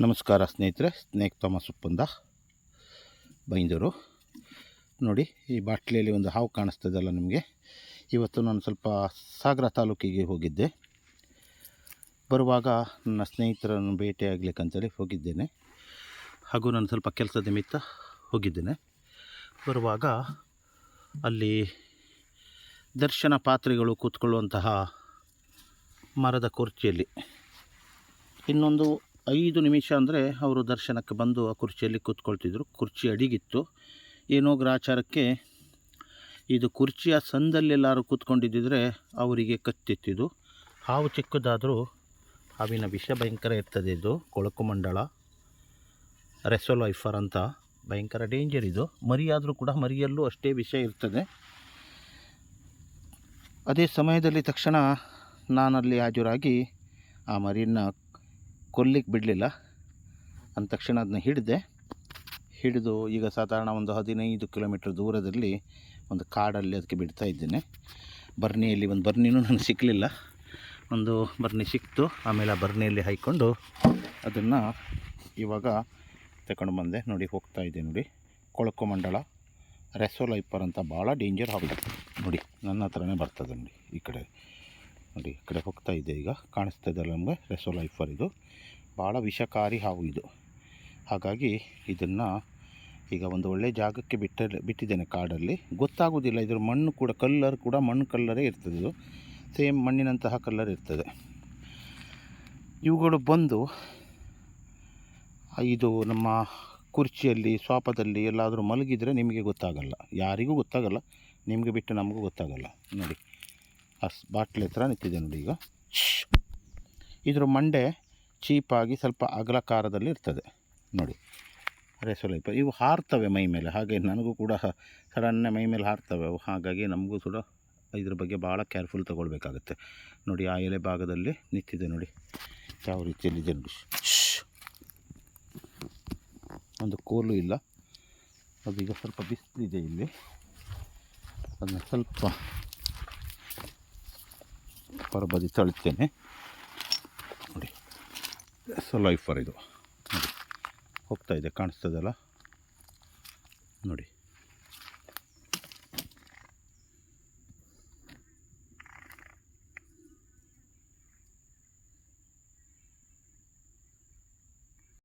ನಮಸ್ಕಾರ ಸ್ನೇಹಿತರೆ, snake Thomas ಉಪ್ಪಂದ Byndoor. ನೋಡಿ, ಈ ಬಾಟ್ಲಿಯಲ್ಲಿ ಒಂದು ಹಾವು ಕಾಣಿಸ್ತದಲ್ಲ ನಿಮಗೆ. ಇವತ್ತು ನಾನು ಸ್ವಲ್ಪ ಸಾಗರ ತಾಲೂಕಿಗೆ ಹೋಗಿದ್ದೆ. ಬರುವಾಗ ನನ್ನ ಸ್ನೇಹಿತರನ್ನು ಭೇಟಿಯಾಗಲಿಕ್ಕಂತೇಳಿ ಹೋಗಿದ್ದೇನೆ. ಹಾಗೂ ನಾನು ಸ್ವಲ್ಪ ಕೆಲಸದ ನಿಮಿತ್ತ ಹೋಗಿದ್ದೇನೆ. ಬರುವಾಗ ಅಲ್ಲಿ ದರ್ಶನ ಪಾತ್ರಿಗಳು ಕೂತ್ಕೊಳ್ಳುವಂತಹ ಮರದ ಕುರ್ಚಿಯಲ್ಲಿ ಇನ್ನೊಂದು 5 ನಿಮಿಷ ಅಂದರೆ ಅವರು ದರ್ಶನಕ್ಕೆ ಬಂದು ಆ ಕುರ್ಚಿಯಲ್ಲಿ ಕೂತ್ಕೊಳ್ತಿದ್ರು. ಕುರ್ಚಿ ಅಡಿಗಿತ್ತು. ಏನೋ ಗ್ರಾಚಾರಕ್ಕೆ ಇದು ಕುರ್ಚಿಯ ಸಂದಲ್ಲೆಲ್ಲರೂ ಕೂತ್ಕೊಂಡಿದ್ದಿದ್ರೆ ಅವರಿಗೆ ಕತ್ತಿತ್ತಿದ್ದು. ಹಾವು ಚಿಕ್ಕದಾದರೂ ಹಾವಿನ ವಿಷ ಭಯಂಕರ ಇರ್ತದೆ. ಇದು ಕೊಳಕು ಮಂಡಳ ರೆಸೊಲೈಫರ್ ಅಂತ, ಭಯಂಕರ ಡೇಂಜರ್ ಇದು. ಮರಿಯಾದರೂ ಕೂಡ ಮರಿಯಲ್ಲೂ ಅಷ್ಟೇ ವಿಷ ಇರ್ತದೆ. ಅದೇ ಸಮಯದಲ್ಲಿ ತಕ್ಷಣ ನಾನಲ್ಲಿ ಹಾಜರಾಗಿ ಆ ಮರಿಯನ್ನು ಕೊಲ್ಲಿಕ್ಕೆ ಬಿಡಲಿಲ್ಲ. ಅಂದ ತಕ್ಷಣ ಅದನ್ನ ಹಿಡಿದು ಈಗ ಸಾಧಾರಣ ಒಂದು 15 ಕಿಲೋಮೀಟರ್ ದೂರದಲ್ಲಿ ಒಂದು ಕಾಡಲ್ಲಿ ಅದಕ್ಕೆ ಬಿಡ್ತಾ ಇದ್ದೇನೆ. ಬರ್ನಿಯಲ್ಲಿ ಒಂದು ಬರ್ನಿನೂ ನನಗೆ ಸಿಕ್ಕಲಿಲ್ಲ. ಒಂದು ಬರ್ನಿ ಸಿಕ್ತು. ಆಮೇಲೆ ಆ ಬರ್ನಿಯಲ್ಲಿ ಹಾಯ್ಕೊಂಡು ಅದನ್ನು ಇವಾಗ ತಗೊಂಡು ಬಂದೆ. ನೋಡಿ, ಹೋಗ್ತಾ ಇದೆ. ನೋಡಿ, ಕೊಳಕು ಮಂಡಳ ರೆಸೊಲೈಫರ್ ಅಂತ, ಭಾಳ ಡೇಂಜರ್ ಹಾವು. ನೋಡಿ, ನನ್ನ ಹತ್ರನೇ ಬರ್ತದೆ. ನೋಡಿ, ಈ ಕಡೆ ಹೋಗ್ತಾ ಇದೆ. ಈಗ ಕಾಣಿಸ್ತದಲ್ಲ ನಮಗೆ, ರೆಸೊಲೈಫರ್. ಇದು ಭಾಳ ವಿಷಕಾರಿ ಹಾವು ಇದು. ಹಾಗಾಗಿ ಇದನ್ನು ಈಗ ಒಂದು ಒಳ್ಳೆಯ ಜಾಗಕ್ಕೆ ಬಿಟ್ಟಿದ್ದೇನೆ ಕಾಡಲ್ಲಿ. ಗೊತ್ತಾಗೋದಿಲ್ಲ, ಇದ್ರ ಮಣ್ಣು ಕೂಡ ಕಲ್ಲರ್ ಕೂಡ ಮಣ್ಣು ಕಲ್ಲರೇ ಇರ್ತದೆ. ಇದು ಸೇಮ್ ಮಣ್ಣಿನಂತಹ ಕಲ್ಲರ್ ಇರ್ತದೆ. ಇವುಗಳು ಬಂದು ಇದು ನಮ್ಮ ಕುರ್ಚಿಯಲ್ಲಿ ಸ್ವಾಪದಲ್ಲಿ ಎಲ್ಲಾದರೂ ಮಲಗಿದರೆ ನಿಮಗೆ ಗೊತ್ತಾಗಲ್ಲ, ಯಾರಿಗೂ ಗೊತ್ತಾಗಲ್ಲ. ನಿಮಗೆ ಬಿಟ್ಟು ನಮಗೂ ಗೊತ್ತಾಗಲ್ಲ. ನೋಡಿ, ಆ ಬಾಟ್ಲಿ ಹತ್ರ ನಿಂತಿದೆ ನೋಡಿ. ಈಗ ಇದ್ರ ಮಂಡೆ ಚೀಪಾಗಿ ಸ್ವಲ್ಪ ಅಗಲಕಾರದಲ್ಲಿ ಇರ್ತದೆ. ನೋಡಿ, ರೆಸೊಲೈಫರ್. ಇವು ಹಾರ್ತವೆ ಮೈ ಮೇಲೆ. ಹಾಗೆ ನನಗೂ ಕೂಡ ಸಡನ್ನೇ ಮೈ ಮೇಲೆ ಹಾರ್ತವೆ ಅವು. ಹಾಗಾಗಿ ನಮಗೂ ಕೂಡ ಇದ್ರ ಬಗ್ಗೆ ಭಾಳ ಕೇರ್ಫುಲ್ ತೊಗೊಳ್ಬೇಕಾಗತ್ತೆ. ನೋಡಿ, ಆ ಎಲೆ ಭಾಗದಲ್ಲಿ ನಿಂತಿದೆ ನೋಡಿ, ಯಾವ ರೀತಿಯಲ್ಲಿದೆ ನೋಡಿ. ಒಂದು ಕೋಲು ಇಲ್ಲ. ಅದೀಗ ಸ್ವಲ್ಪ ಬಿಸಿಲಿದೆ ಇಲ್ಲಿ. ಅದನ್ನು ಸ್ವಲ್ಪ ಹೊರಬದಿ ತಳ್ತೇನೆ. ನೋಡಿ, ರೆಸೊಲೈಫರ್ ಇದು. ನೋಡಿ, ಹೋಗ್ತಾ ಇದೆ, ಕಾಣಿಸ್ತದಲ್ಲ ನೋಡಿ.